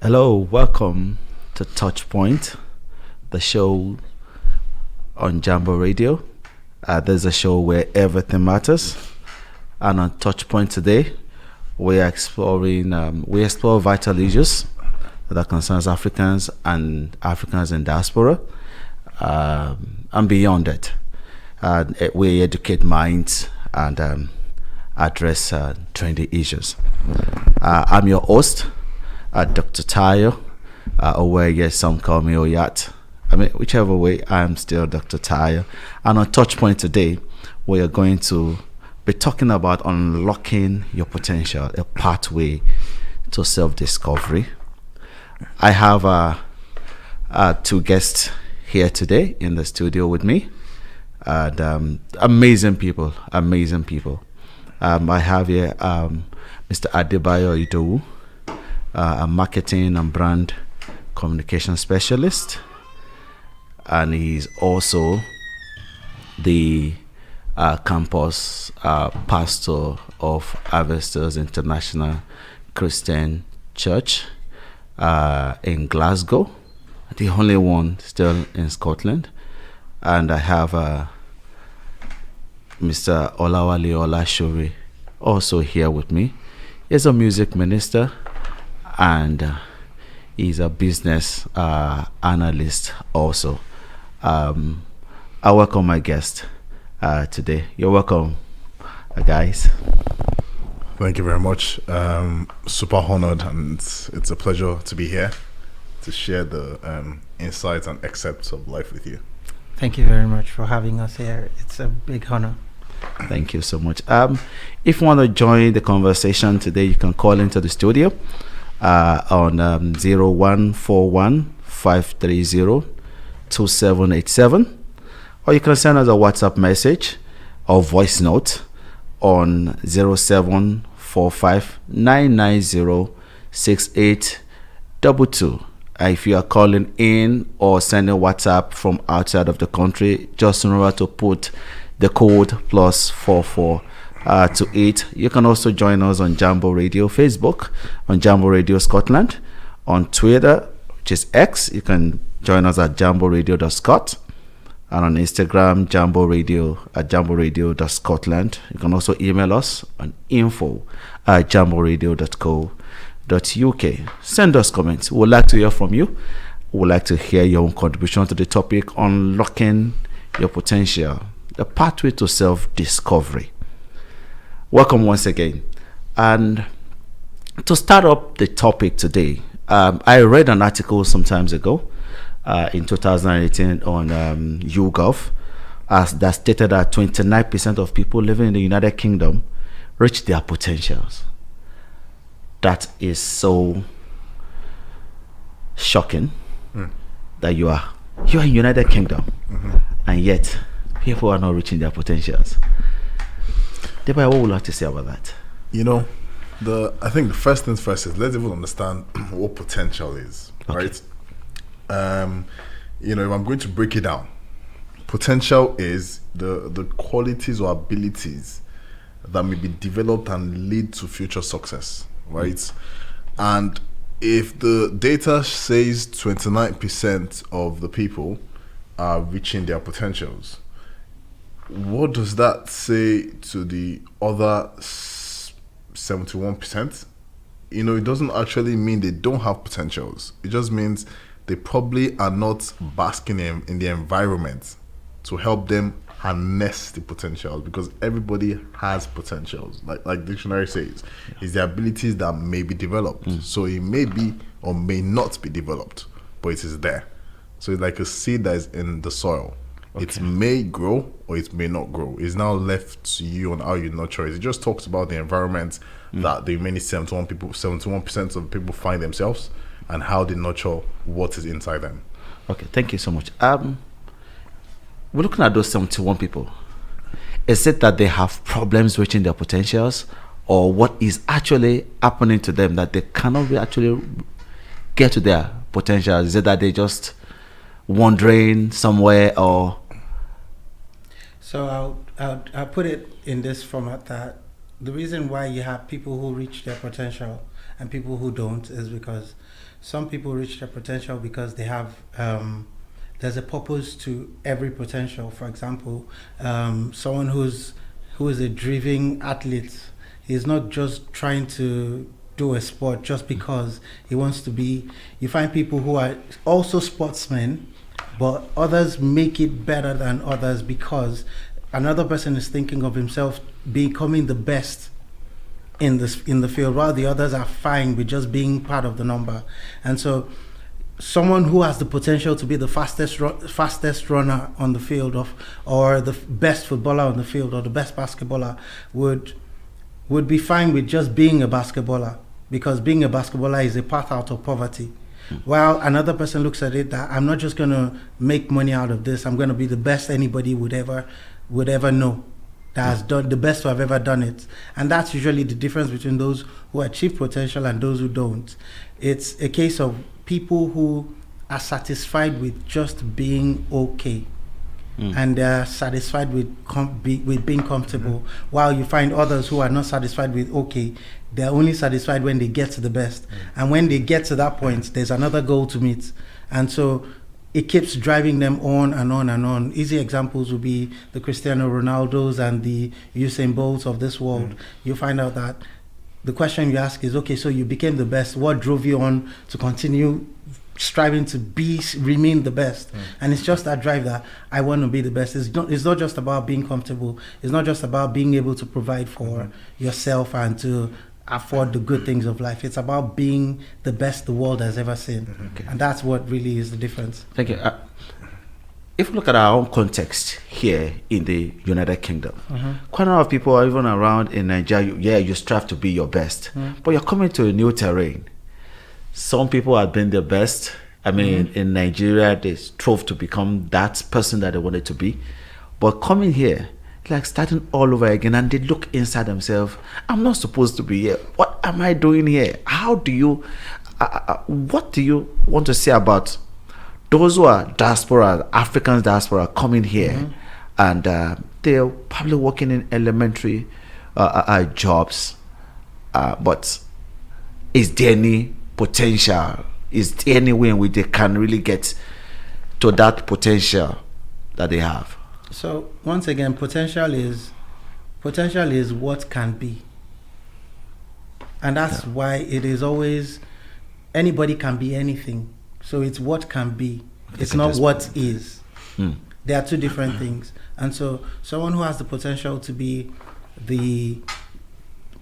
Hello, welcome to TouchPoint, the show on Jambo Radio. There's a show where everything matters. And on TouchPoint today, we explore vital issues that concerns Africans and Africans in diaspora, and beyond that. We educate minds and address trendy issues. I'm your host, Dr. Tayo, or where yes, some call me Oyat. I mean, whichever way, I'm still Dr. Tayo. And on Touchpoint today, we are going to be talking about unlocking your potential, a pathway to self-discovery. I have two guests here today in the studio with me, and amazing people. I have here Mr. Debayo, a marketing and brand communication specialist, and he's also the campus pastor of Harvesters International Christian Church in Glasgow, the only one still in Scotland. And I have Mr. Olashore also here with me. He's a music minister and he's a business analyst also. I welcome my guest today. You're welcome, guys. Thank you very much. Super honored, and it's a pleasure to be here to share the insights and excerpts of life with you. Thank you very much for having us here. It's a big honor. Thank you so much. If you want to join the conversation today, you can call into the studio on 0141 530 2787, or you can send us a WhatsApp message or voice note on 0745 990 6822. If you are calling in or sending WhatsApp from outside of the country, just remember to put the code +44 to 8. You can also join us on Jambo Radio Facebook, on Jambo Radio Scotland, on Twitter, which is X. You can join us at jamboradio.scot, and on Instagram, Jambo Radio at jamboradio.scotland. You can also email us on info@jamboradio.co.uk. Send us comments. We would like to hear from you. We would like to hear your own contribution to the topic, unlocking your potential, the pathway to self-discovery. Welcome once again. And to start up the topic today, I read an article some times ago in 2018 on YouGov that stated that 29% of people living in the United Kingdom reach their potentials. That is so shocking that you are in United Kingdom, and yet people are not reaching their potentials. Debayo, what would you like to say about that? I think the first things first is let's even understand what potential is, right? If I'm going to break it down, potential is the qualities or abilities that may be developed and lead to future success, right? And if the data says 29% of the people are reaching their potentials, what does that say to the other 71%? It doesn't actually mean they don't have potentials. It just means they probably are not basking in the environment to help them harness the potential, because everybody has potentials. Like dictionary says, it's the abilities that may be developed. So it may be or may not be developed, but it is there. So it's like a seed that is in the soil. It may grow or it may not grow. It's now left to you on how you nurture it. It just talks about the environment that the remaining 71% of people find themselves, and how they nurture what is inside them. Okay, thank you so much. We're looking at those 71 people. Is it that they have problems reaching their potentials, or what is actually happening to them that they cannot actually get to their potentials? Is it that they just wandering somewhere, or? So I'll put it in this format, that the reason why you have people who reach their potential and people who don't is because some people reach their potential because they have there's a purpose to every potential. For example, someone who is a driven athlete, he's not just trying to do a sport just because he wants to be. You find people who are also sportsmen, but others make it better than others because another person is thinking of himself becoming the best in the field, while the others are fine with just being part of the number. And so someone who has the potential to be the fastest runner on the field or the best footballer on the field or the best basketballer would be fine with just being a basketballer, because being a basketballer is a path out of poverty. While another person looks at it that I'm not just going to make money out of this, I'm going to be the best anybody would ever know, that has done the best to have ever done it. And that's usually the difference between those who achieve potential and those who don't. It's a case of people who are satisfied with just being okay. And they're satisfied with being comfortable, while you find others who are not satisfied with okay. They're only satisfied when they get to the best, and when they get to that point, there's another goal to meet, and so it keeps driving them on and on and on. Easy examples would be the Cristiano Ronaldos and the Usain Bolts of this world. You find out that the question you ask is, okay, so you became the best. What drove you on to continue striving to remain the best? And it's just that drive that I want to be the best. It's not just about being comfortable. It's not just about being able to provide for yourself and to afford the good things of life. It's about being the best the world has ever seen. And that's what really is the difference. Thank you. If you look at our own context here in the United Kingdom, quite a lot of people are even around in Nigeria. You strive to be your best, but you're coming to a new terrain. Some people have been the best. I mean, in Nigeria, they strove to become that person that they wanted to be. But coming here, like starting all over again, and they look inside themselves, I'm not supposed to be here. What am I doing here? How do you, what do you want to say about those who are diaspora, African diaspora coming here, and they're probably working in elementary jobs, but is there any potential? Is there any way in which they can really get to that potential that they have? So once again, potential is what can be, and that's why it is always anybody can be anything. So it's what can be. It's not what is. There are two different things. And so someone who has the potential to be the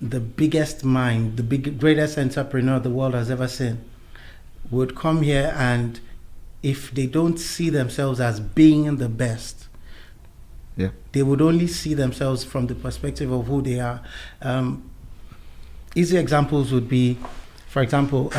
biggest mind, the greatest entrepreneur the world has ever seen, would come here, and if they don't see themselves as being the best, they would only see themselves from the perspective of who they are. Easy examples would be, for example,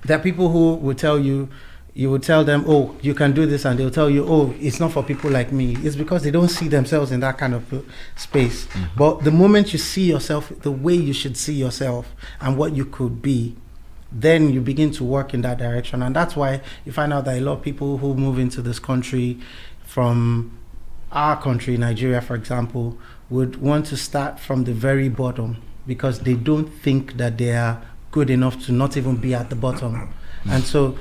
there are people who would tell you would tell them, oh, you can do this, and they'll tell you, oh, it's not for people like me. It's because they don't see themselves in that kind of space. But the moment you see yourself the way you should see yourself and what you could be, then you begin to work in that direction. And that's why you find out that a lot of people who move into this country from our country, Nigeria, for example, would want to start from the very bottom, because they don't think that they are good enough to not even be at the bottom. And so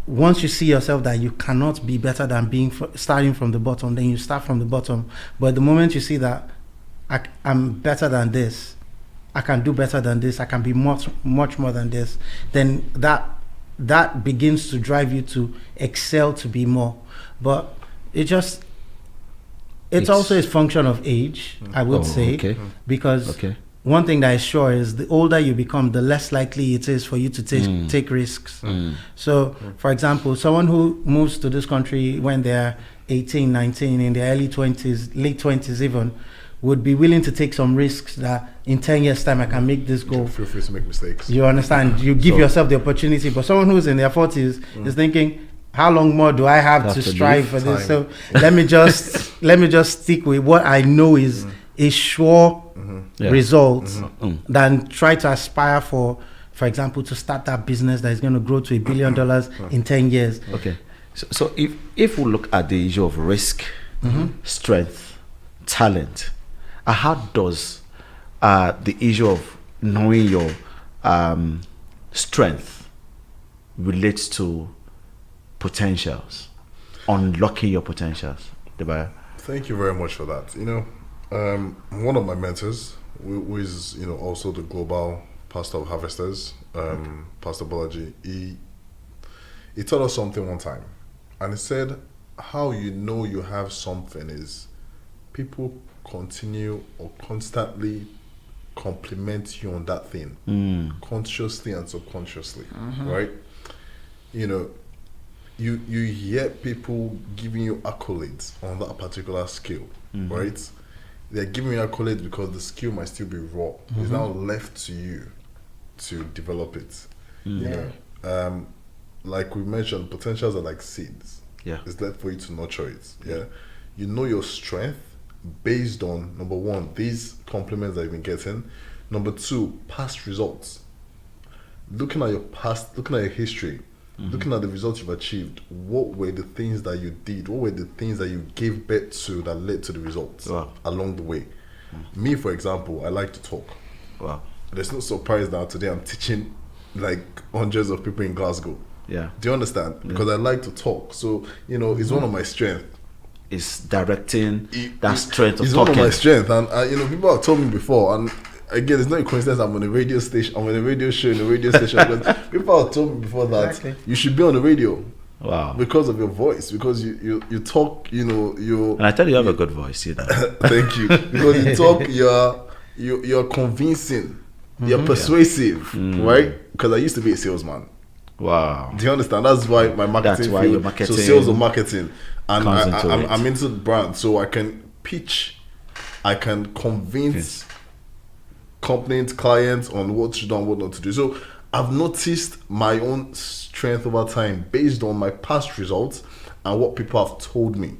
once you see yourself that you cannot be better than starting from the bottom, then you start from the bottom. But the moment you see that I'm better than this, I can do better than this, I can be much more than this, then that begins to drive you to excel, to be more. But it's also a function of age, I would say, because one thing that is sure is the older you become, the less likely it is for you to take risks. So, for example, someone who moves to this country when they're 18, 19, in their early 20s, late 20s even, would be willing to take some risks that in 10 years' time I can make this goal. Feel free to make mistakes. You understand? You give yourself the opportunity. But someone who's in their 40s is thinking, how long more do I have to strive for this? So let me just stick with what I know is a sure result than try to aspire for example, to start that business that is going to grow to $1 billion in 10 years. Okay. So if we look at the issue of risk, strength, talent, how does the issue of knowing your strength relates to potentials, unlocking your potentials? Debayo? Thank you very much for that. One of my mentors, who is also the global pastor of harvesters, Pastor Bolaji, he taught us something one time, and he said, how you know you have something is people continue or constantly compliment you on that thing, consciously and subconsciously, right? You hear people giving you accolades on that particular skill, right? They're giving you accolades because the skill might still be raw. It's now left to you to develop it. Like we mentioned, potentials are like seeds. It's left for you to nurture it. You know your strength based on, number one, these compliments that you've been getting. Number two, past results. Looking at your past, looking at your history, looking at the results you've achieved, what were the things that you did? What were the things that you gave birth to that led to the results along the way? Me, for example, I like to talk. There's no surprise that today I'm teaching like hundreds of people in Glasgow. Do you understand? Because I like to talk. So, it's one of my strengths. It's directing that strength of it's talking. It's one of my strengths. And, people have told me before, and again, it's not a coincidence I'm on a radio station, I'm on a radio show in a radio station. Because people have told me before that you should be on the radio. Wow. Because of your voice, because you talk, you and I tell you have a good voice, Thank you. Because you talk, you're convincing, you're persuasive, right? Because I used to be a salesman. Wow. Do you understand? That's why my marketing. That's why your marketing. So sales or marketing, and I'm into the brand, so I can pitch, I can convince companies, clients on what to do and what not to do. So I've noticed my own strength over time based on my past results and what people have told me.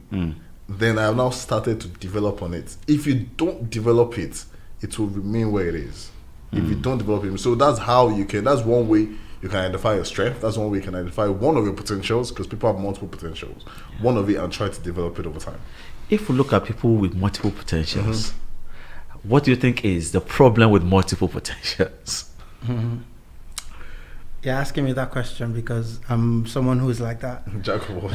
Then I have now started to develop on it. If you don't develop it, it will remain where it is. If you don't develop it, so that's how you can. That's one way you can identify your strength. That's one way you can identify one of your potentials, because people have multiple potentials. One of it, and try to develop it over time. If we look at people with multiple potentials, what do you think is the problem with multiple potentials? You're asking me that question because I'm someone who's like that. Jack of all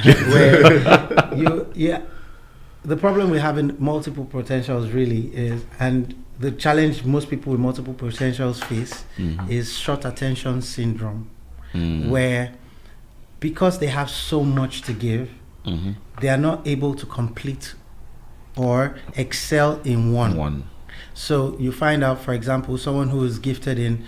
the problem with having multiple potentials really is, and the challenge most people with multiple potentials face is short attention syndrome, where because they have so much to give, they are not able to complete or excel in one. So you find out, for example, someone who is gifted in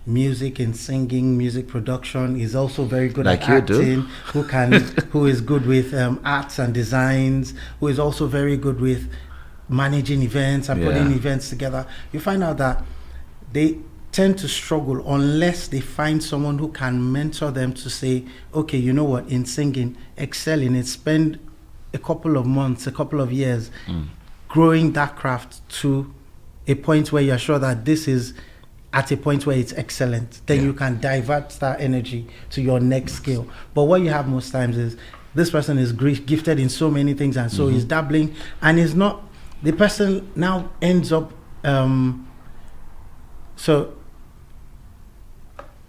music and singing, music production, is also very good at acting, who is good with arts and designs, who is also very good with managing events and putting events together. You find out that they tend to struggle unless they find someone who can mentor them to say, okay, you know what, in singing, excel in it, spend a couple of months, a couple of years growing that craft to a point where you're sure that this is at a point where it's excellent. Then you can divert that energy to your next skill. But what you have most times is this person is gifted in so many things, and so he's dabbling, and is not, the person now ends up so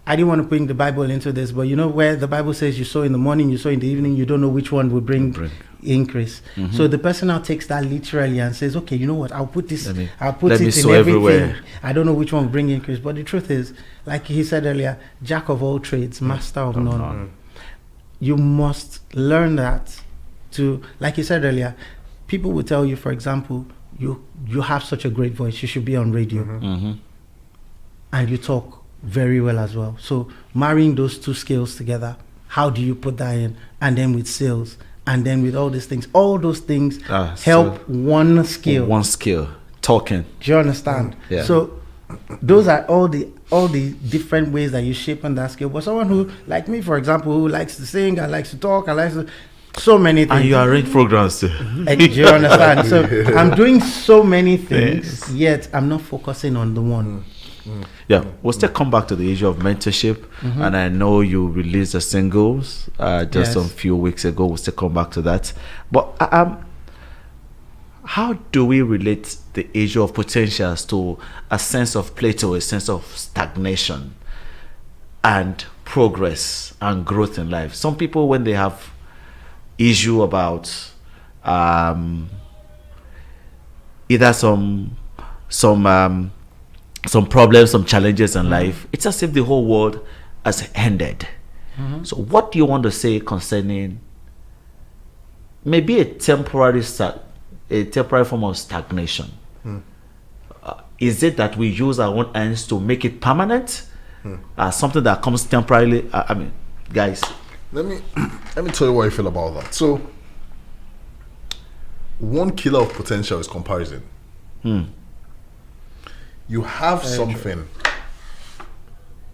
I didn't want to bring the Bible into this, but where the Bible says you sow in the morning, you sow in the evening, you don't know which one will bring increase. So the person now takes that literally and says, okay, you know what, I'll put it in everything. Everywhere. I don't know which one will bring increase. But the truth is, like he said earlier, jack of all trades, master of none. You must learn that to, like he said earlier, people will tell you, for example, you have such a great voice, you should be on radio. And you talk very well as well. So marrying those two skills together, how do you put that in? And then with sales, and then with all these things, all those things help one skill, talking. Do you understand? So those are all the different ways that you shape on that skill. But someone who, like me, for example, who likes to sing, I likes to talk, I likes to so many things. And you arrange programs too. Do you understand? So I'm doing so many things, yet I'm not focusing on the one. We'll still come back to the issue of mentorship, and I know you released the singles just a few weeks ago. We'll still come back to that, but how do we relate the issue of potentials to a sense of plateau, a sense of stagnation, and progress and growth in life? Some people, when they have issue about either some problems, some challenges in life, it's as if the whole world has ended. So what do you want to say concerning maybe a temporary form of stagnation? Is it that we use our own hands to make it permanent? Something that comes temporarily? I mean, guys, let me tell you what I feel about that. So, one killer of potential is comparison. You have something,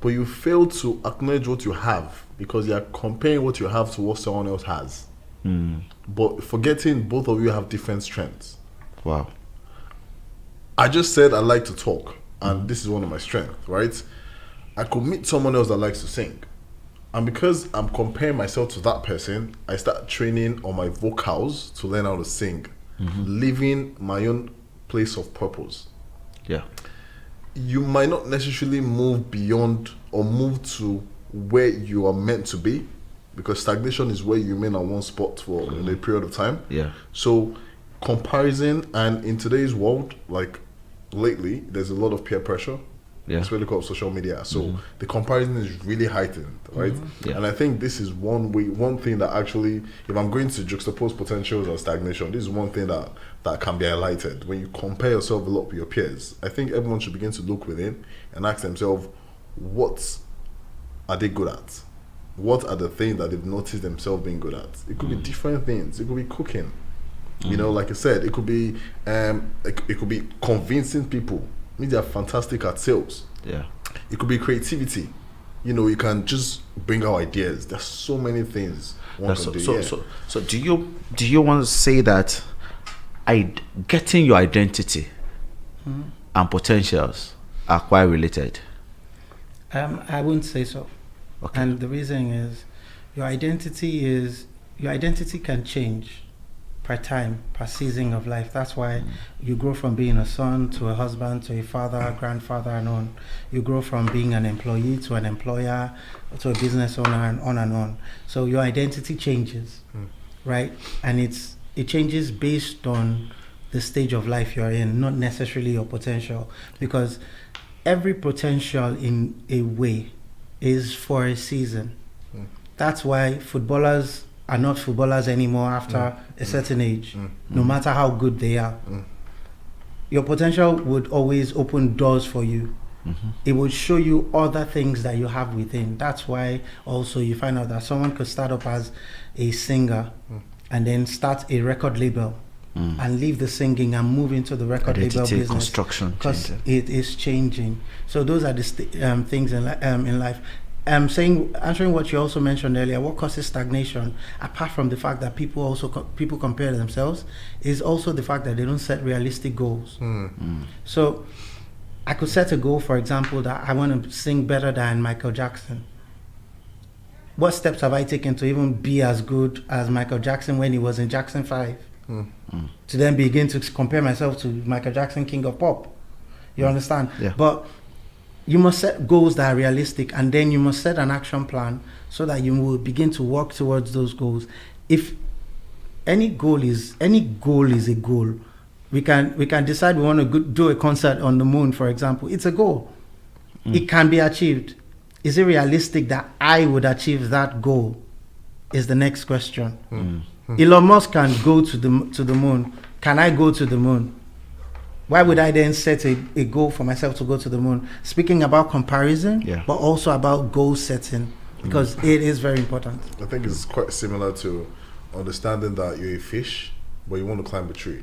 but you fail to acknowledge what you have because you are comparing what you have to what someone else has. But forgetting both of you have different strengths. Wow. I just said I like to talk, and this is one of my strengths, right? I could meet someone else that likes to sing, and because I'm comparing myself to that person, I start training on my vocals to learn how to sing, leaving my own place of purpose. Yeah. You might not necessarily move beyond or move to where you are meant to be, because stagnation is where you remain at one spot for a period of time. Yeah. So comparison, and in today's world, like lately, there's a lot of peer pressure. Yeah. It's really called social media. So the comparison is really heightened, right? Yeah. And I think this is one thing that actually, if I'm going to juxtapose potentials and stagnation, this is one thing that can be highlighted. When you compare yourself a lot with your peers, I think everyone should begin to look within and ask themselves, what are they good at? What are the things that they've noticed themselves being good at? It could be different things. It could be cooking. You know, like I said, it could be convincing people. I mean, they are fantastic at sales. Yeah. It could be creativity. You know, you can just bring out ideas. There's so many things one can do. So do you want to say that getting your identity and potentials are quite related? I wouldn't say so. Okay. And the reason is your identity can change per time, per season of life. That's why you grow from being a son to a husband to a father, grandfather, and on. You grow from being an employee to an employer to a business owner, and on and on. So your identity changes, right? And it changes based on the stage of life you're in, not necessarily your potential, because every potential in a way is for a season. That's why footballers are not footballers anymore after a certain age, no matter how good they are. Your potential would always open doors for you. It would show you other things that you have within. That's why also you find out that someone could start up as a singer and then start a record label and leave the singing and move into the record label business. Construction, because it is changing. So those are the things in life. Answering what you also mentioned earlier, what causes stagnation, apart from the fact that people compare themselves, is also the fact that they don't set realistic goals. So I could set a goal, for example, that I want to sing better than Michael Jackson. What steps have I taken to even be as good as Michael Jackson when he was in Jackson 5? To then begin to compare myself to Michael Jackson, King of Pop. You understand? Yeah. But you must set goals that are realistic, and then you must set an action plan so that you will begin to work towards those goals. If any goal is a goal, we can decide we want to do a concert on the moon, for example. It's a goal. It can be achieved. Is it realistic that I would achieve that goal? Is the next question. Elon Musk can go to the moon. Can I go to the moon? Why would I then set a goal for myself to go to the moon? Speaking about comparison, but also about goal setting, because it is very important. I think it's quite similar to understanding that you're a fish, but you want to climb a tree.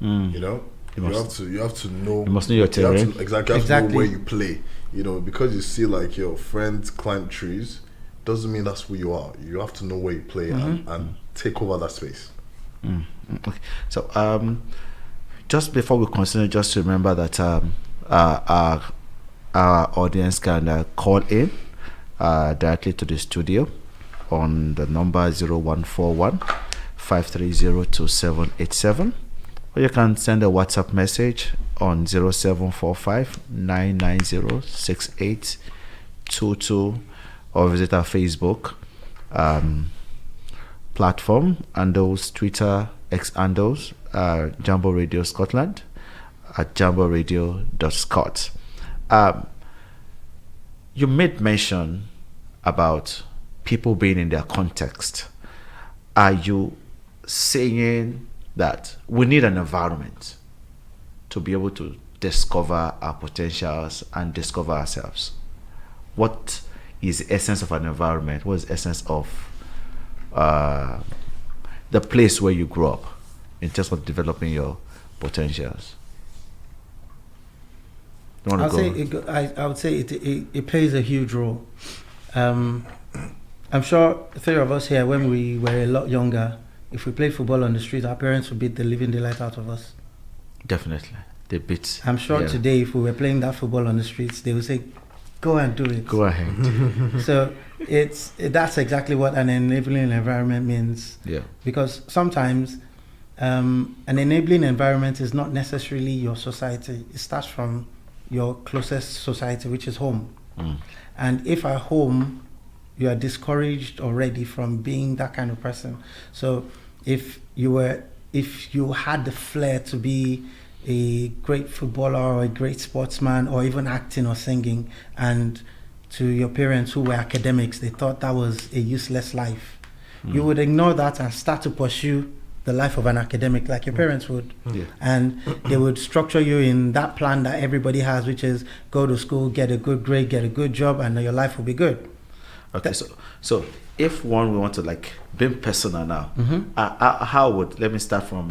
You know, you have to know. You must know your terrain. You have to know where you play. You know, because you see like your friends climb trees, doesn't mean that's who you are. You have to know where you play and take over that space. Okay. So just before we continue, just remember that our audience can call in directly to the studio on the number 0141 530 2787, or you can send a WhatsApp message on 0745 990 6822, or visit our Facebook platform and those Twitter X handles, Jambo Radio Scotland at jamboradio.scot. You made mention about people being in their context. Are you saying that we need an environment to be able to discover our potentials and discover ourselves? What is the essence of an environment? What is the essence of the place where you grew up in terms of developing your potentials? I would say it plays a huge role. I'm sure three of us here, when we were a lot younger, if we played football on the street, our parents would beat the living daylight out of us. Definitely. They beat. I'm sure today, if we were playing that football on the streets, they would say, go and do it. Go ahead. So that's exactly what an enabling environment means. Yeah. Because sometimes an enabling environment is not necessarily your society. It starts from your closest society, which is home. And if at home you are discouraged already from being that kind of person, so if you had the flair to be a great footballer or a great sportsman or even acting or singing, and to your parents who were academics, they thought that was a useless life, you would ignore that and start to pursue the life of an academic like your parents would. And they would structure you in that plan that everybody has, which is go to school, get a good grade, get a good job, and your life will be good. Okay, so if we want to like be personal now, how would, let me start from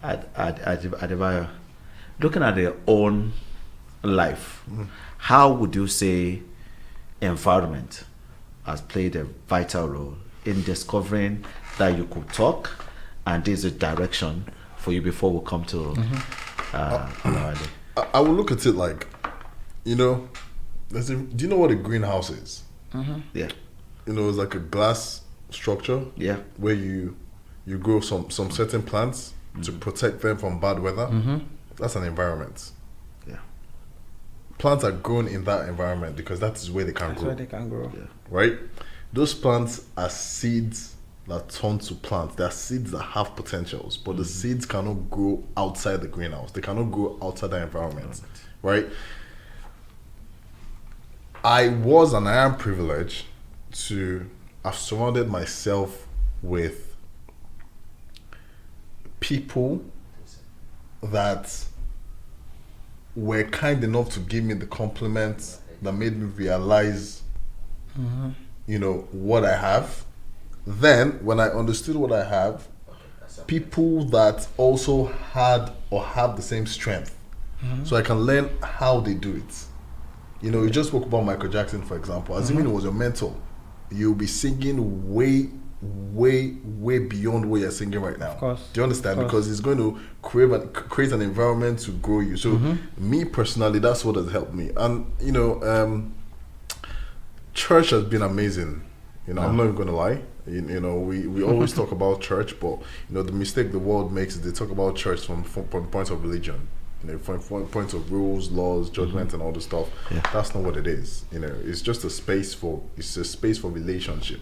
Debayo, looking at their own life, how would you say environment has played a vital role in discovering that you could talk and there's a direction for you before we come to I will look at it like, do you know what a greenhouse is? Yeah. It's like a glass structure, where you grow some certain plants to protect them from bad weather. That's an environment. Yeah. Plants are grown in that environment because that is where they can grow. Where they can grow. Yeah. Right? Those plants are seeds that turn to plants. They are seeds that have potentials, but the seeds cannot grow outside the greenhouse. They cannot grow outside the environment. Right? I was and I am privileged to have surrounded myself with people that were kind enough to give me the compliments that made me realize, what I have. Then, when I understood what I have, people that also had or have the same strength, so I can learn how they do it. You just spoke about Michael Jackson, for example. Assuming it was your mentor, you'll be singing way, way, way beyond what you're singing right now. Of course. Do you understand? Because it's going to create an environment to grow you. So me personally, that's what has helped me. And church has been amazing. I'm not even going to lie. We always talk about church, but the mistake the world makes is they talk about church from the point of religion. From point of rules, laws, judgment, and all this stuff. Yeah. That's not what it is. It's just a space for relationship,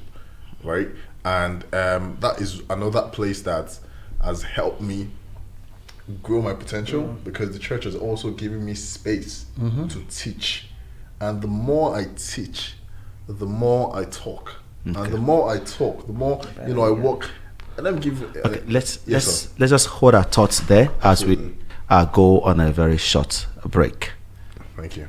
right? And that is another place that has helped me grow my potential, because the church has also given me space to teach. And the more I teach, the more I talk. Okay. And the more I talk, the more I walk. And let me give. Okay, let's just hold our thoughts there as we go on a very short break. Thank you.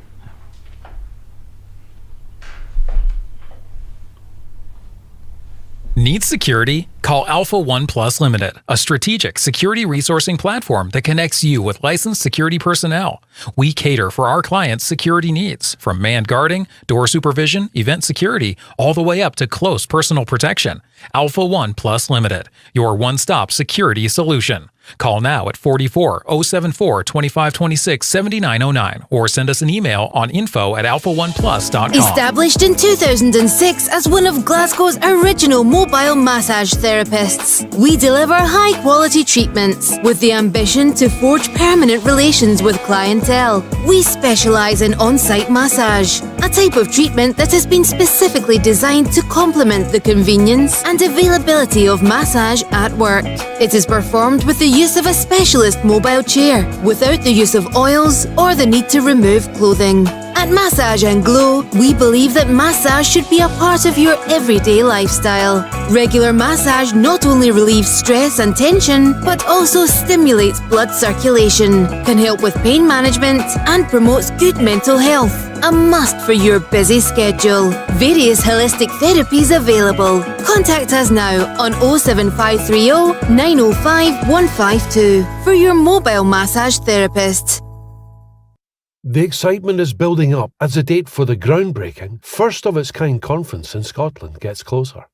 Need security? Call Alpha One Plus Limited, a strategic security resourcing platform that connects you with licensed security personnel. We cater for our clients' security needs, from manned guarding, door supervision, event security, all the way up to close personal protection. Alpha One Plus Limited, your one-stop security solution. Call now at 44-074 2526 7909 or send us an email on info@alpha1plus.com. Established in 2006 as one of Glasgow's original mobile massage therapists, we deliver high-quality treatments with the ambition to forge permanent relations with clientele. We specialise in on-site massage, a type of treatment that has been specifically designed to complement the convenience and availability of massage at work. It is performed with the use of a specialist mobile chair, without the use of oils or the need to remove clothing. At Massage & Glow, we believe that massage should be a part of your everyday lifestyle. Regular massage not only relieves stress and tension, but also stimulates blood circulation, can help with pain management, and promotes good mental health. A must for your busy schedule. Various holistic therapies available. Contact us now on 07530 905 152 for your mobile massage therapist. The excitement is building up as the date for the groundbreaking, first of its kind conference in Scotland gets closer.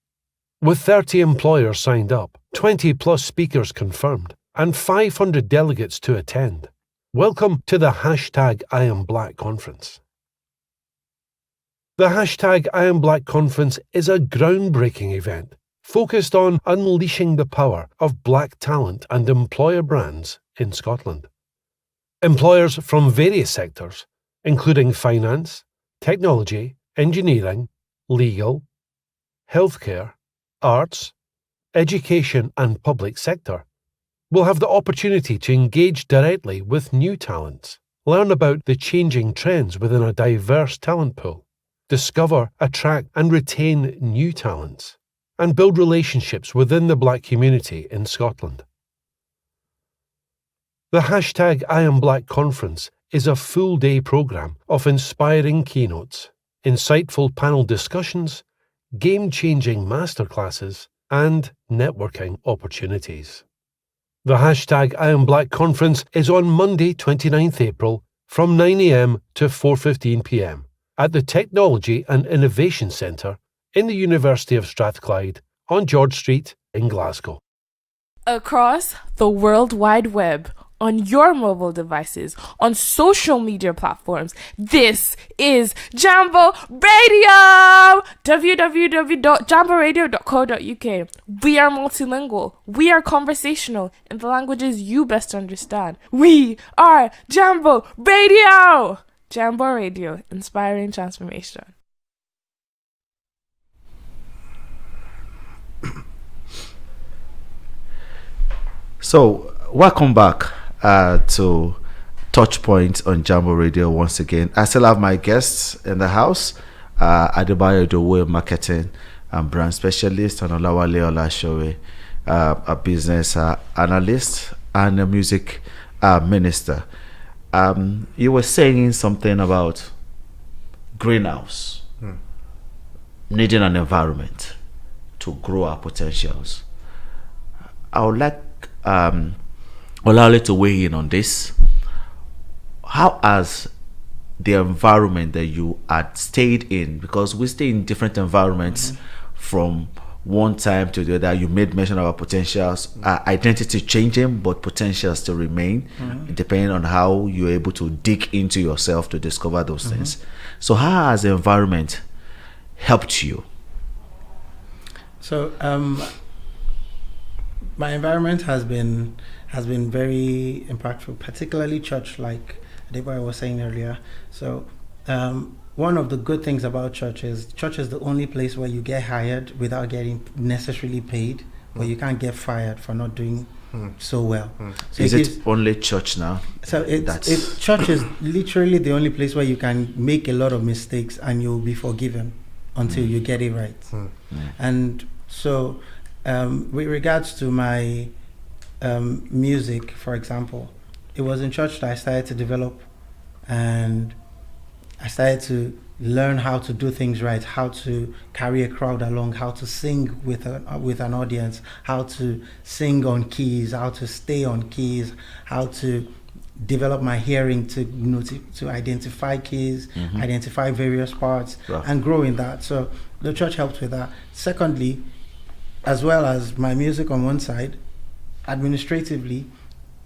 With 30 employers signed up, 20 plus speakers confirmed, and 500 delegates to attend. Welcome to the #IamBlack conference. The #IamBlack conference is a groundbreaking event focused on unleashing the power of black talent and employer brands in Scotland. Employers from various sectors, including finance, technology, engineering, legal, healthcare, arts, education and public sector, will have the opportunity to engage directly with new talents, learn about the changing trends within a diverse talent pool, discover, attract and retain new talents, and build relationships within the black community in Scotland. The #IamBlack conference is a full-day programme of inspiring keynotes, insightful panel discussions, game-changing masterclasses, and networking opportunities. The #IamBlack conference is on Monday 29th April from 9 a.m. to 4:15 p.m. at the Technology and Innovation Centre in the University of Strathclyde on George Street in Glasgow. Across the World Wide Web, on your mobile devices, on social media platforms, this is Jambo Radio! www.jamboradio.co.uk. We are multilingual. We are conversational in the languages you best understand. We are Jambo Radio! Jambo Radio, inspiring transformation. So, welcome back to TouchPoint on Jambo Radio once again. I still have my guests in the house, Debayo, marketing and brand specialist, and Olashore, a business analyst and a music minister. You were saying something about greenhouse, needing an environment to grow our potentials. I would like Olale to weigh in on this. How has the environment that you had stayed in, because we stay in different environments from one time to the other, you made mention of our potentials, identity changing, but potentials to remain, depending on how you're able to dig into yourself to discover those things. So how has the environment helped you? So my environment has been very impactful, particularly church, like Debayo was saying earlier. So one of the good things about church is the only place where you get hired without getting necessarily paid, but you can't get fired for not doing so well. So is it only church now? So church is literally the only place where you can make a lot of mistakes and you'll be forgiven until you get it right. And so with regards to my music, for example, it was in church that I started to develop, and I started to learn how to do things right, how to carry a crowd along, how to sing with an audience, how to sing on keys, how to stay on keys, how to develop my hearing to identify keys, identify various parts, and grow in that. So the church helped with that. Secondly, as well as my music on one side, administratively,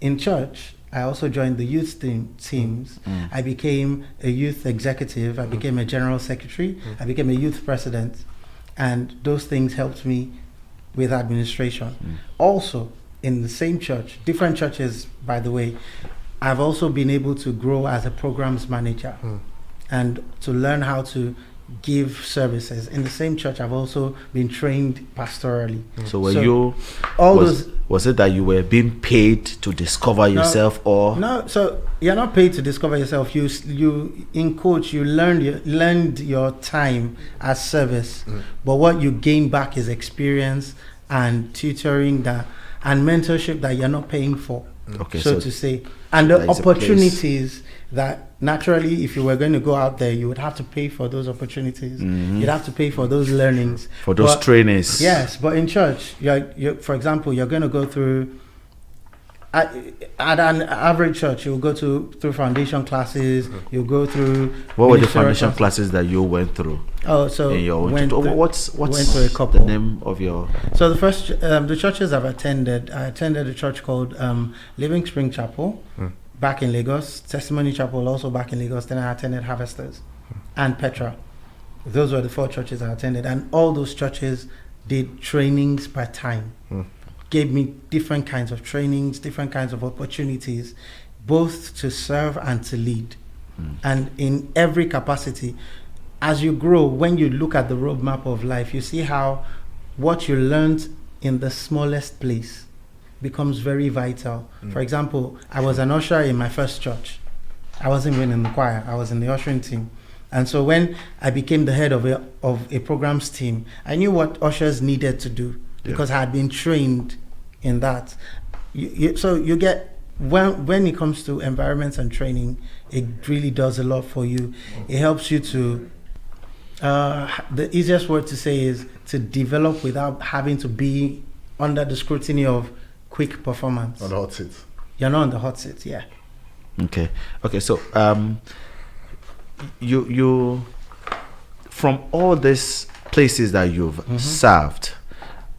in church, I also joined the youth teams. I became a youth executive. I became a general secretary. I became a youth president. And those things helped me with administration. Also, in the same church, different churches, by the way, I've also been able to grow as a programs manager and to learn how to give services. In the same church, I've also been trained pastorally. So was it that you were being paid to discover yourself, or no? So you're not paid to discover yourself. You in coach, you learned your time as service, but what you gain back is experience and tutoring and mentorship that you're not paying for. Okay, so to say, and the opportunities that naturally, if you were going to go out there, you would have to pay for those opportunities. You'd have to pay for those learnings, for those trainings. Yes, but in church, you're for example, you're going to go through. At an average church, you'll go through foundation classes. You'll go through. What were the foundation classes that you went through? Oh, so what's through a couple. The name of your? So the first, the churches I've attended, I attended a church called Living Spring Chapel, back in Lagos. Testimony Chapel, also back in Lagos. Then I attended Harvesters, and Petra. Those were the 4 churches I attended, and all those churches did trainings per time. Gave me different kinds of trainings, different kinds of opportunities, both to serve and to lead. And in every capacity, as you grow, when you look at the roadmap of life, you see how what you learned in the smallest place becomes very vital. For example, I was an usher in my first church. I wasn't even in the choir, I was in the ushering team. And so when I became the head of a programs team, I knew what ushers needed to do, because I had been trained in that. So you get, when it comes to environments and training, it really does a lot for you. It helps you to, the easiest word to say is to develop without having to be under the scrutiny of quick performance. On the hot seat. You're not on the hot seat, yeah. Okay, so you from all these places that you've served,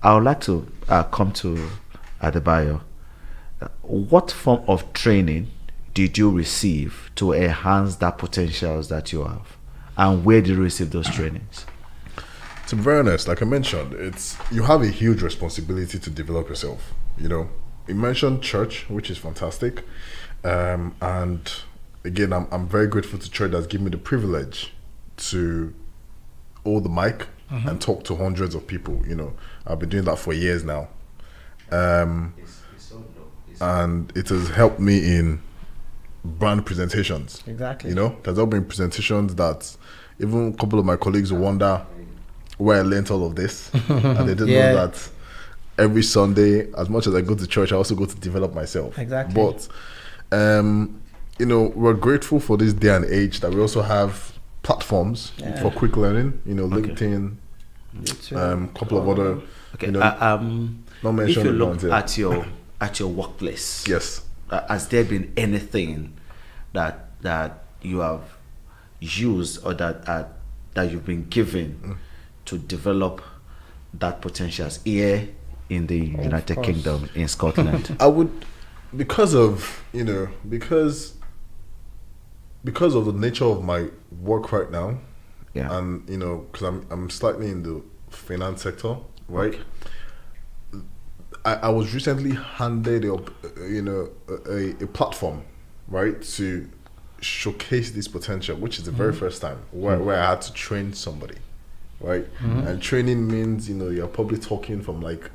I would like to come to Debayo. What form of training did you receive to enhance that potentials that you have, and where did you receive those trainings? To be very honest, like I mentioned, you have a huge responsibility to develop yourself. You mentioned church, which is fantastic, and again, I'm very grateful to church that's given me the privilege to hold the mic and talk to hundreds of people. I've been doing that for years now, and it has helped me in brand presentations. Exactly. It has helped me in presentations that even a couple of my colleagues will wonder where I learned all of this, and they didn't know that every Sunday, as much as I go to church, I also go to develop myself. Exactly. But we're grateful for this day and age that we also have platforms for quick learning. LinkedIn, couple of other. Okay. Not If you look brands, at your workplace, yes, has there been anything that you have used or that you've been given to develop that potential here in the United Kingdom, in Scotland? I would, because of the nature of my work right now, and because I'm slightly in the finance sector, right? I was recently handed a platform, right, to showcase this potential, which is the very first time where I had to train somebody, right? And training means you're probably talking from like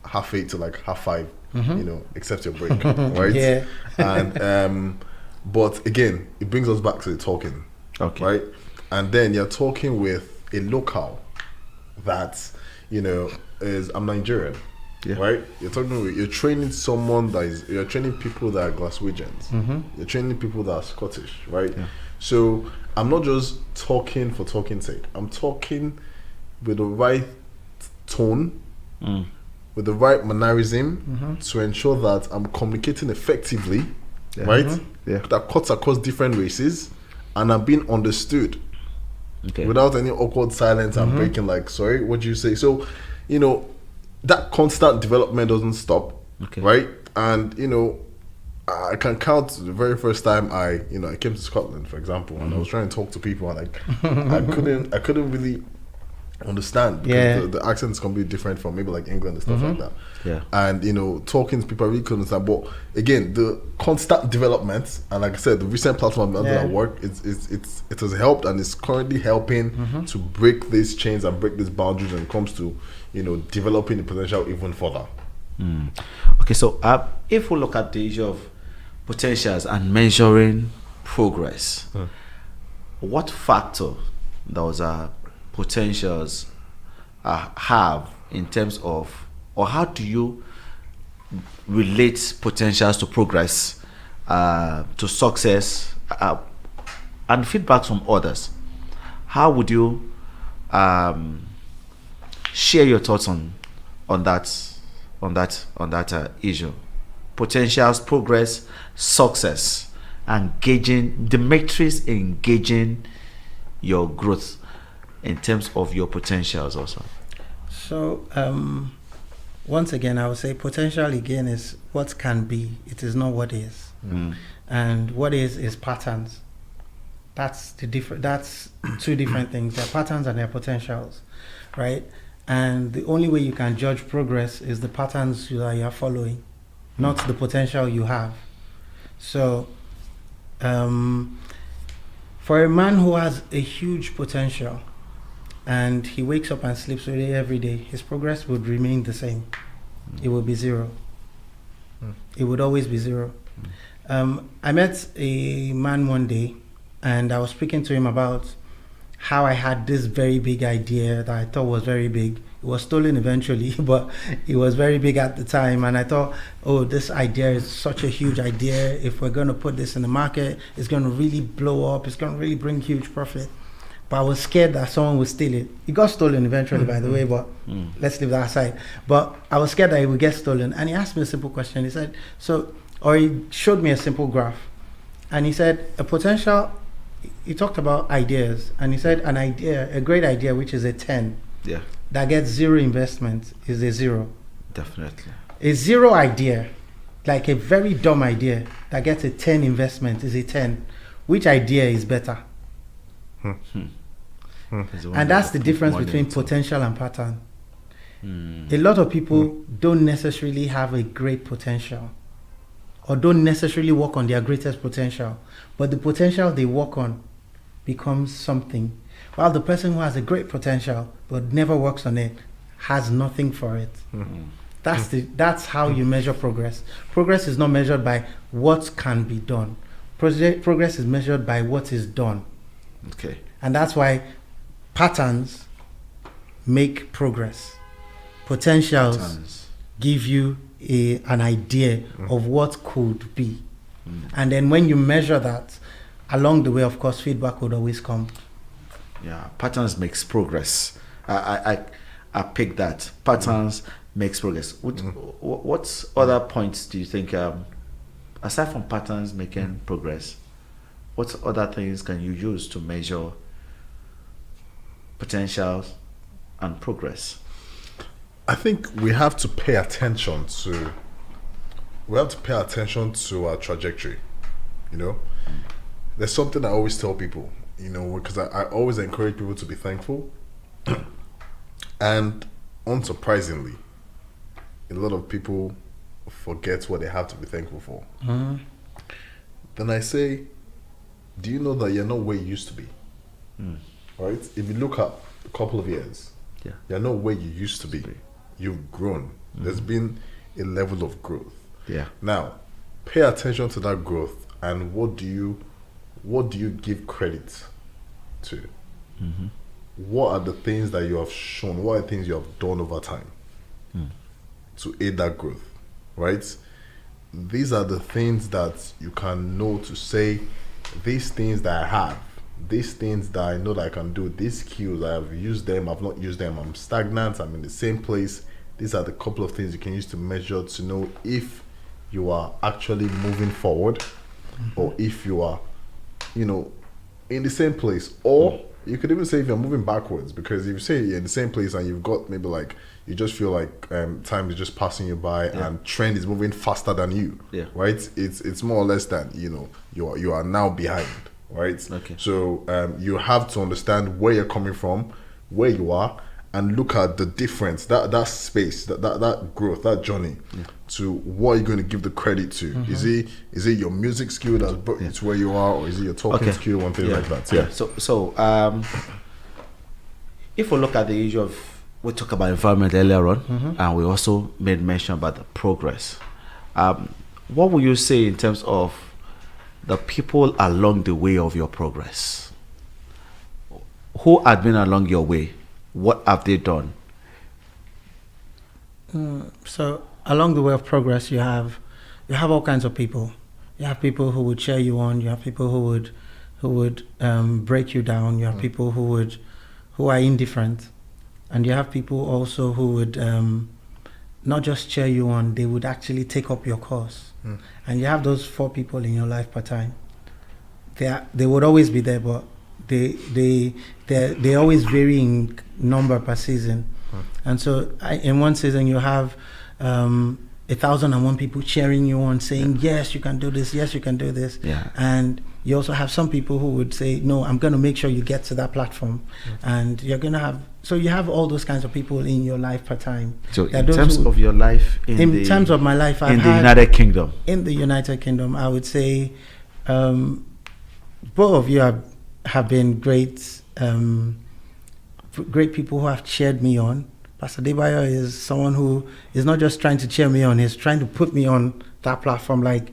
8:30 to like 5:30, except your break, right? Yeah. And but again, it brings us back to the talking, right? And then you're talking with a local that I'm Nigerian. Yeah. Right? You're training someone you're training people that are Glaswegians. You're training people that are Scottish, right? Yeah. So I'm not just talking for talking's sake. I'm talking with the right tone, with the right mannerism to ensure that I'm communicating effectively, right? Yeah. That cuts across different races, and I'm being understood without any awkward silence and breaking like, sorry, what did you say? So, that constant development doesn't stop, right? And I can count the very first time I came to Scotland, for example, and I was trying to talk to people, and I couldn't really understand because the accent is completely different from maybe like England and stuff like that. Yeah. And talking to people, I really couldn't understand. But again, the constant development, and like I said, the recent platform that I work, it has helped, and it's currently helping to break these chains and break these boundaries when it comes to developing the potential even further. Okay, so if we look at the issue of potentials and measuring progress, what factor does potentials have in terms of, or how do you relate potentials to progress, to success, and feedback from others? How would you share your thoughts on that issue? Potentials, progress, success, and gauging the metrics in gauging your growth in terms of your potentials also. So once again, I would say potential again is what can be. It is not what is. And what is patterns. That's two different things. There are patterns and there are potentials, right? And the only way you can judge progress is the patterns that you are following, not the potential you have. So for a man who has a huge potential and he wakes up and sleeps with it every day, his progress would remain the same. It would be zero. It would always be zero. I met a man one day and I was speaking to him about how I had this very big idea that I thought was very big. It was stolen eventually, but it was very big at the time. And I thought, oh, this idea is such a huge idea. If we're going to put this in the market, it's going to really blow up. It's going to really bring huge profit. But I was scared that someone would steal it. It got stolen eventually, by the way, but let's leave that aside. But I was scared that it would get stolen. And he asked me a simple question. He said, he showed me a simple graph. And he said, a potential, he talked about ideas. And he said, an idea, a great idea, which is a 10, that gets zero investment, is a 0. Definitely. A 0 idea, like a very dumb idea, that gets a 10 investment, is a 10. Which idea is better? And that's the difference between potential and pattern. A lot of people don't necessarily have a great potential or don't necessarily work on their greatest potential, but the potential they work on becomes something, while the person who has a great potential but never works on it has nothing for it. That's how you measure progress. Progress is not measured by what can be done. Progress is measured by what is done. Okay. And that's why patterns make progress. Potentials give you an idea of what could be. And then when you measure that, along the way, of course, feedback would always come. Yeah, patterns makes progress. I pick that. Patterns makes progress. What other points do you think, aside from patterns making progress, what other things can you use to measure potentials and progress? I think we have to pay attention to our trajectory. There's something I always tell people, because I always encourage people to be thankful. And unsurprisingly, a lot of people forget what they have to be thankful for. Then I say, do you know that you're not where you used to be? Right? If you look up a couple of years, you're not where you used to be. You've grown. There's been a level of growth. Now, pay attention to that growth, and what do you give credit to? What are the things that you have shown? What are the things you have done over time to aid that growth? Right? These are the things that you can know to say, these things that I have, these things that I know that I can do, these skills, I have used them, I've not used them, I'm stagnant, I'm in the same place. These are the couple of things you can use to measure, to know if you are actually moving forward or if you are, in the same place, or You could even say if you're moving backwards, because if you say you're in the same place and you've got maybe like you just feel like time is just passing you by and trend is moving faster than you, right? It's more or less that you are now behind, right? Okay. So you have to understand where you're coming from, where you are, and look at the difference, that space, that growth, that journey, to what you're going to give the credit to. Mm-hmm. Is it your music skill that's brought you to where you are, or is it your talking skill, one thing like that? Yeah. So if we look at the issue of, we talked about environment earlier on, and we also made mention about the progress. What would you say in terms of the people along the way of your progress? Who had been along your way? What have they done? So along the way of progress, you have all kinds of people. You have people who would cheer you on. You have people who would break you down. You have people who are indifferent, and you have people also who would not just cheer you on. They would actually take up your cause. And you have those 4 people in your life per time. They would always be there, but they always vary in number per season. And so in one season you have 1,001 people cheering you on, saying yes, you can do this, yes, you can do this. And you also have some people who would say, no, I'm going to make sure you get to that platform. And you're going to have, so you have all those kinds of people in your life per time. So in terms of your life, in terms of my life, in the United Kingdom, in the United Kingdom, I would say both of you have been great people who have cheered me on. Pastor Debayo is someone who is not just trying to cheer me on, he's trying to put me on that platform, like,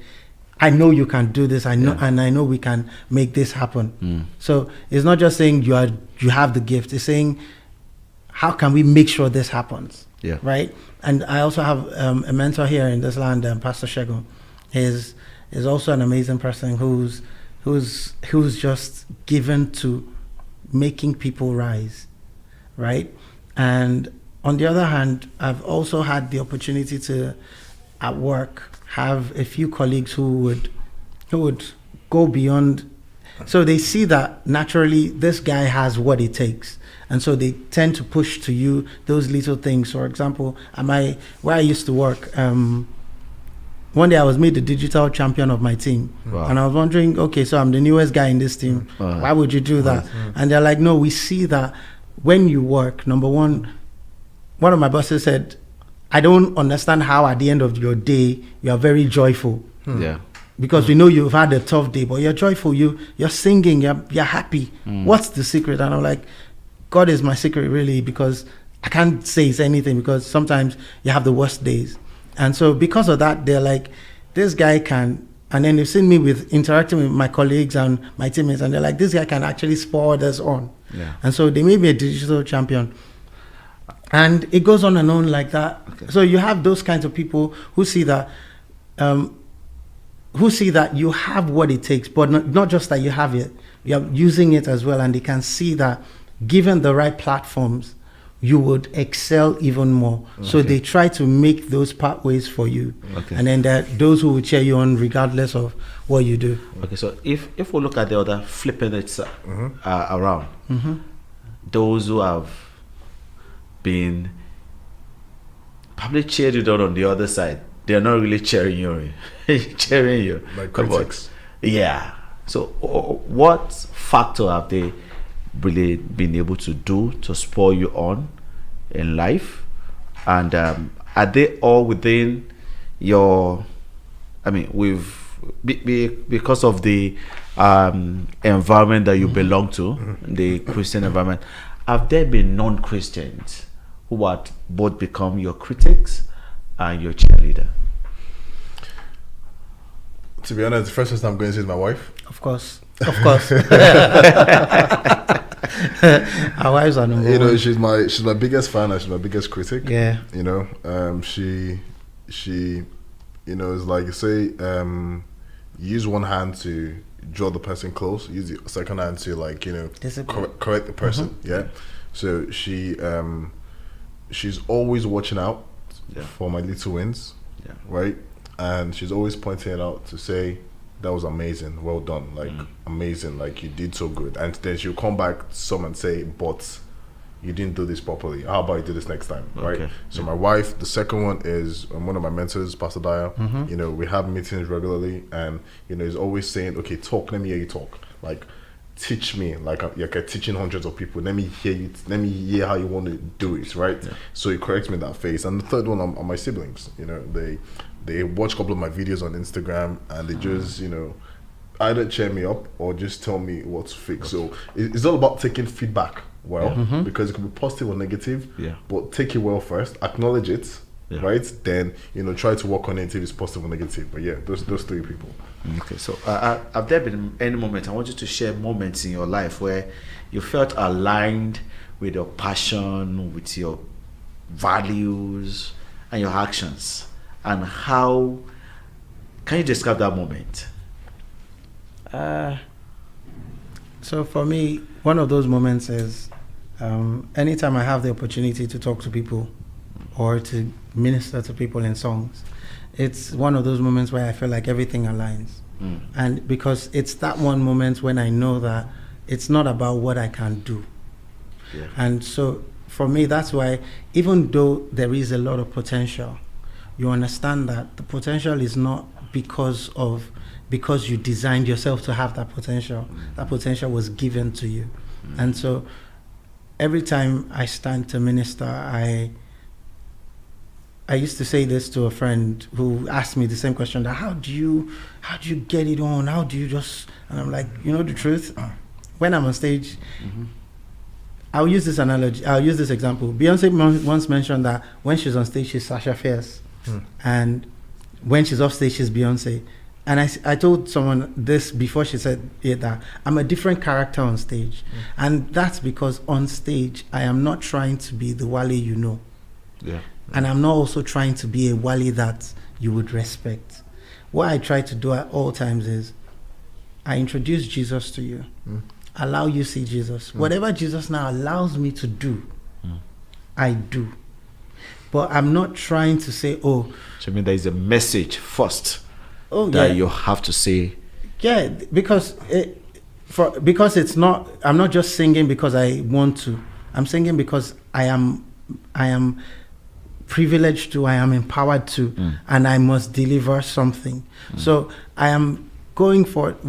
I know you can do this, I know, and I know we can make this happen. So it's not just saying you have the gift, it's saying, how can we make sure this happens? Right? And I also have a mentor here in this land, Pastor Shegun. Is also an amazing person who's just given to making people rise, right? And on the other hand, I've also had the opportunity to, at work, have a few colleagues who would go beyond. So they see that naturally this guy has what it takes, and so they tend to push to you those little things. For example, where I used to work, one day I was made the digital champion of my team. And I was wondering, okay, so I'm the newest guy in this team. Why would you do that? And they're like, no, we see that when you work, number one of my bosses said, I don't understand how at the end of your day you are very joyful. Because we know you've had a tough day, but you're joyful, you're singing, you're happy. What's the secret? And I'm like, God is my secret, really, because I can't say it's anything, because sometimes you have the worst days. And so because of that, they're like, this guy can, and then they've seen me interacting with my colleagues and my teammates, and they're like, this guy can actually spur others on. And so they made me a digital champion. And it goes on and on like that. So you have those kinds of people who see that you have what it takes, but not just that you have it, you're using it as well, and they can see that given the right platforms, you would excel even more. So they try to make those pathways for you. And then there are those who will cheer you on regardless of what you do. So if we look at the other, flipping it around, those who have been probably cheered you on the other side, they're not really cheering you. Like critics. So what factor have they really been able to do to spur you on in life? And are they all within your, because of the environment that you belong to, the Christian environment, have there been non-Christians who had both become your critics and your cheerleader? To be honest, the first person I'm going to say is my wife. Of course. Our wives are number one. She's my biggest fan and she's my biggest critic. She it's like, say, use one hand to draw the person close, use the second hand to, like, correct the person. So she's always watching out for my little wins, right? And she's always pointing it out to say, that was amazing, well done, like amazing, like you did so good. And then she'll come back some and say, but you didn't do this properly, how about you do this next time, right? Okay. So my wife, the second one is one of my mentors, Pastor Daya. You know, we have meetings regularly, and you know, he's always saying, okay, talk, let me hear you talk, like teach me, like you're teaching hundreds of people, let me hear you, let me hear how you want to do it, right? So he corrects me in that phase. And the third one are my siblings. You know, they watch a couple of my videos on Instagram, and they just, you know, either cheer me up or just tell me what to fix. So it's all about taking feedback well, because it can be positive or negative, but take it well first, acknowledge it, right? Then, you know, try to work on it if it's positive or negative. But yeah, those three people. Okay, so have there been any moment, I want you to share moments in your life where you felt aligned with your passion, with your values and your actions, and how can you describe that moment? So for me, one of those moments is anytime I have the opportunity to talk to people or to minister to people in songs, it's one of those moments where I feel like everything aligns. And because it's that one moment when I know that it's not about what I can do. And so for me, that's why, even though there is a lot of potential, you understand that the potential is not because you designed yourself to have that potential. That potential was given to you. And so every time I stand to minister, I used to say this to a friend who asked me the same question, that how do you get it on? How do you just, and I'm like, you know the truth, when I'm on stage, I'll use this analogy, I'll use this example. Beyonce once mentioned that when she's on stage, she's Sasha Fierce. And when she's off stage, she's Beyonce. And I told someone this before she said it, that I'm a different character on stage. And that's because on stage, I am not trying to be the Wale you know. And I'm not also trying to be a Wale that you would respect. What I try to do at all times is I introduce Jesus to you, allow you see Jesus. Whatever Jesus now allows me to do, I do. But I'm not trying to say, oh. So I mean, there is a message first that you have to say. Yeah, because it's not, I'm not just singing because I want to. I'm singing because I am privileged to, I am empowered to, and I must deliver something. So I am going forth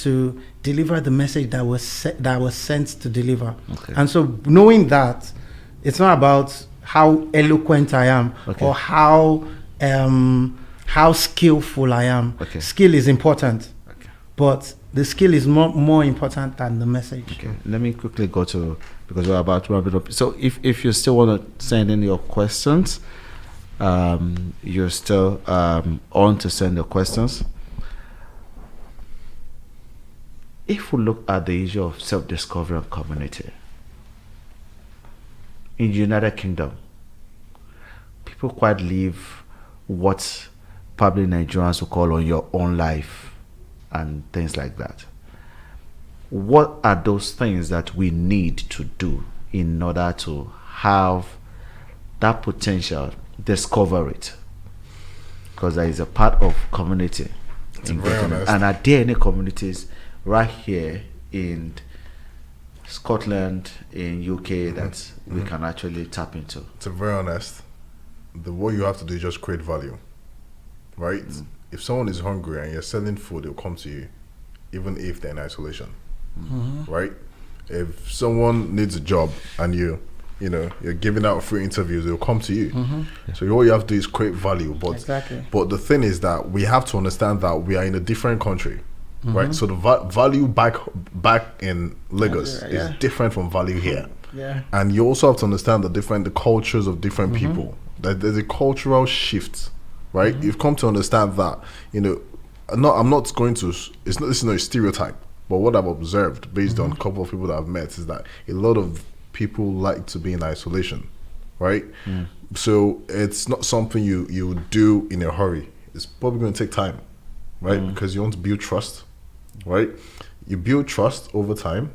to deliver the message that was sent to deliver. And so knowing that, it's not about how eloquent I am or how skillful I am. Skill is important, but the skill is more important than the message. Let me quickly go to, because we're about to wrap it up. So if you still want to send in your questions, you're still on to send your questions. If we look at the issue of self-discovery and community, in the United Kingdom, people quite live what probably Nigerians will call on your own life and things like that. What are those things that we need to do in order to have that potential, discover it? Because there is a part of community. And are there any communities right here in Scotland, in UK, that we can actually tap into? To be very honest, what you have to do is just create value, right? If someone is hungry and you're selling food, they'll come to you, even if they're in isolation, right? If someone needs a job and you're giving out free interviews, they'll come to you. So all you have to do is create value. But the thing is that we have to understand that we are in a different country. Right, so the value back in Lagos is different from value here, and you also have to understand the cultures of different people. That there's a cultural shift, right? You've come to understand that, I'm not going to. This is not a stereotype, but what I've observed based on a couple of people that I've met is that a lot of people like to be in isolation, right? So it's not something you do in a hurry. It's probably going to take time, right? Because you want to build trust. Right, you build trust over time.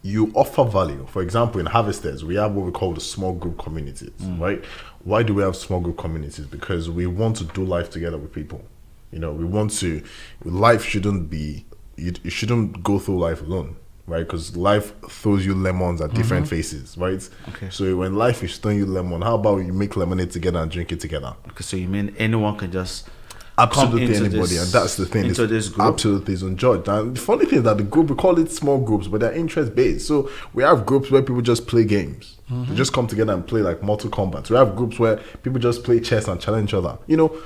You offer value. For example, in Harvesters, we have what we call the small group communities. Right? Why do we have small group communities? Because we want to do life together with people. You know, we want to. Life shouldn't be. You shouldn't go through life alone, right? Because life throws you lemons at different phases, right? Okay. So when life is throwing you lemon, how about you make lemonade together and drink it together? Okay, so you mean anyone can just Absolutely come into anybody, this, and that's the thing. into this group? Absolutely is unjudged. And the funny thing is that the group, we call it small groups, but they're interest based. So we have groups where people just play games. They just come together and play like Mortal Kombat. We have groups where people just play chess and challenge each other. You know,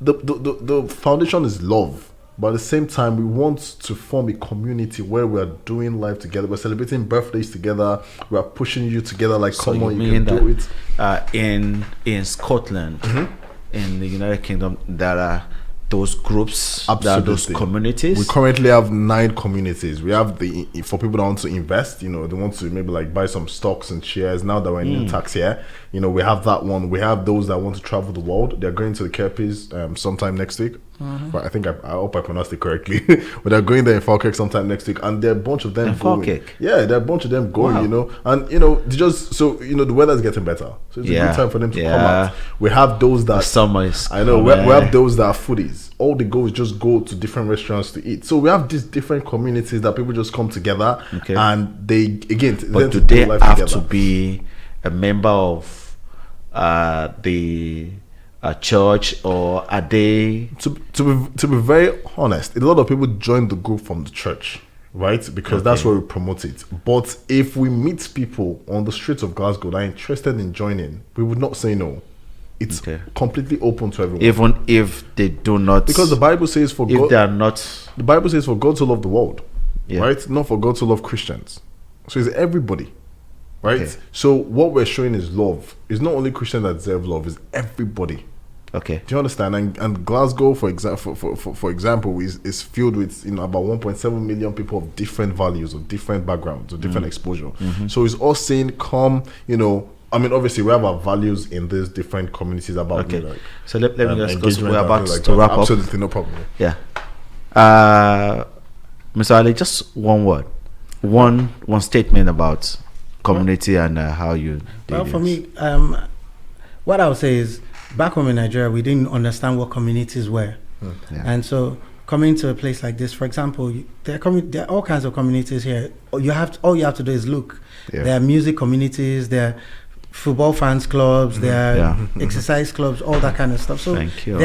the foundation is love. But at the same time, we want to form a community where we are doing life together. We're celebrating birthdays together. We are pushing you together like, So come on, you you mean can do it. that in Scotland, in the United Kingdom, there are those groups, there are those Absolutely. communities? We currently have 9 communities. We have for people that want to invest, you know, they want to maybe like buy some stocks and shares. Now that we're in new tax year, you know, we have that one. We have those that want to travel the world. They're going to the Cairns sometime next week. But I think I hope I pronounced it correctly. But they're going there in Falkirk sometime next week, and there are a bunch of them going. Falkirk? Yeah, there are a bunch of them going. Wow. You know, and you know, the weather's getting better, so it's a good time for them to come out. We have those that The summer is I know. coming. We have those that are foodies. All they go is just go to different restaurants to eat. So we have these different communities that people just come together, Okay. and they again. But do to do they life have together. to be a member of the church, or are they? To be very honest, a lot of people join the group from the church, right? Because that's where we promote it. But if we meet people on the streets of Glasgow that are interested in joining, we would not say no. It's Okay. completely open to everyone. Even if they do not, Because the Bible says for if God, they are not, the Bible says for God to love the world, Yeah. right? Not for God to love Christians. So it's everybody, right? Okay. So what we're showing is love. It's not only Christians that deserve love; it's everybody. okay, Do you understand? And Glasgow, for example, is filled with about 1.7 million people of different values, of different backgrounds, of different exposure. So it's all saying, come, you know. I mean, obviously, we have our values in these different communities about okay. you know, So let me just, because engagement we're and about things like to that. wrap up. Absolutely, no problem. Yeah. Mr. Ali, just one word, one statement about community and how you did Well, for it. me, what I would say is, back home in Nigeria, we didn't understand what communities were. Yeah. And so coming to a place like this, for example, there are all kinds of communities here. All you have to do is look. Yeah. There are music communities, there are football fans clubs, there are Yeah. exercise clubs, all that kind of stuff. So Thank you.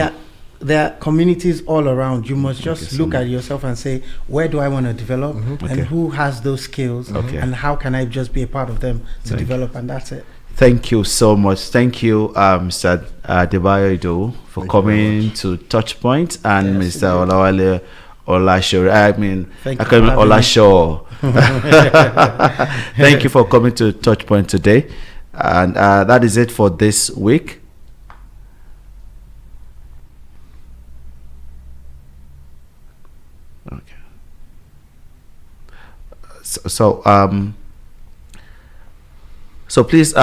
there are communities all around. You must just you so look at yourself and say, where do I want to develop, Okay. and who has those skills, Okay. and how can I just be a part of them to Thank develop, and that's it. Thank you so much. Thank you, Mr. Debayo, for Thank you very coming much. to TouchPoint, and Yes, Mr. Olawale Olashore. I mean, Thank I you call him for having me. Olashore. Thank you for coming to TouchPoint today, and that is it for this week. Okay. So please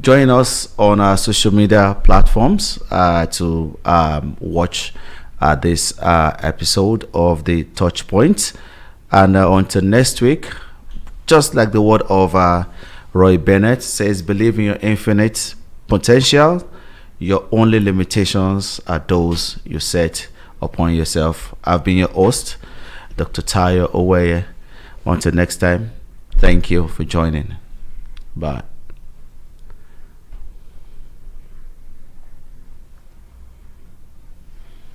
join us on our social media platforms to watch this episode of the TouchPoint. And until next week, just like the word of Roy Bennett says, believe in your infinite potential. Your only limitations are those you set upon yourself. I've been your host, Dr. Tayo Oweye. Until next time, thank you for joining. Bye.